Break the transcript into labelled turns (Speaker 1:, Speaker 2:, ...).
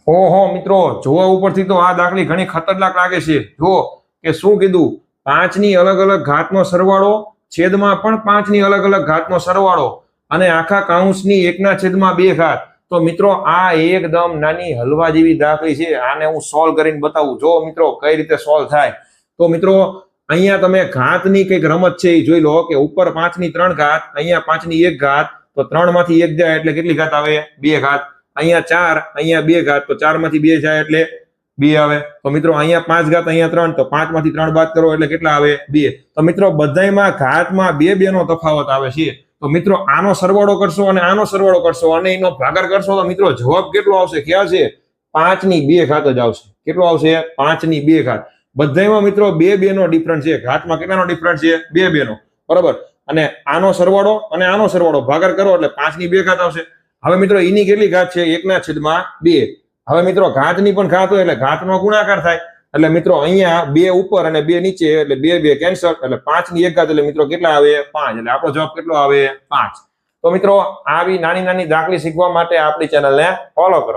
Speaker 1: ઓહો મિત્રો, જોવા ઉપરથી તો આ દાખલી ઘણી ખતરનાક લાગે છે। જો કે શું કીધું, 5 ની અલગ અલગ ઘાતનો સરવાળો, છેદમાં પણ 5 ની અલગ અલગ ઘાતનો સરવાળો અને આખા કૌંસની 1/2 ઘાત। તો મિત્રો આ એકદમ નાની હલવા જેવી દાખલી છે। આને હું સોલ્વ કરીને બતાવું। જો મિત્રો કઈ રીતે સોલ્વ થાય। તો મિત્રો અહીંયા તમે ઘાતની કઈક રમત છે એ જોઈ લો કે ઉપર 5 ની 3 ઘાત, અહીંયા 5 ની 1 ઘાત, તો 3 માંથી 1 જાય એટલે કેટલી ઘાત આવે? 2 ઘાત। અહીંયા 4, અહીંયા 2 ઘાત, તો 4 માંથી 2 જાય એટલે 2 આવે। તો મિત્રો અહીંયા 5 ઘાત, અહીંયા 3, તો 5 માંથી 3 બાદ કરો એટલે કેટલા આવે? 2। તો મિત્રો બધાયમાં ઘાતમાં 2 નો તફાવત આવે છે। તો મિત્રો આનો સરવાળો કરશો અને આનો સરવાળો કરશો અને એનો ભાગાકાર કરશો તો મિત્રો જવાબ કેટલો આવશે? ખ્યાલ છે? 5 ની 2 ઘાત જ આવશે। કેટલો આવશે? 5 ની 2 ઘાત। બધાયમાં મિત્રો 2 નો ડિફરન્સ છે। ઘાતમાં કેટલાનો ડિફરન્સ છે? 2 નો, બરાબર। અને આનો સરવાળો અને આનો સરવાળો ભાગાકાર કરો એટલે 5 ની 2 ઘાત આવશે। હવે મિત્રો એની કેટલી ઘાત છે? 1/2। હવે મિત્રો ઘાતની પણ ઘાત હોય એટલે ઘાતનો ગુણાકાર થાય। એટલે મિત્રો અહીંયા 2 ઉપર અને 2 નીચે એટલે 2 કેન્સલ, એટલે 5 ની 1 ઘાત એટલે મિત્રો કેટલા આવે? 5। એટલે આપણો જવાબ કેટલો આવે? 5। તો મિત્રો આવી નાની નાની દાખલી શીખવા માટે આપણી ચેનલને ફોલો કરો।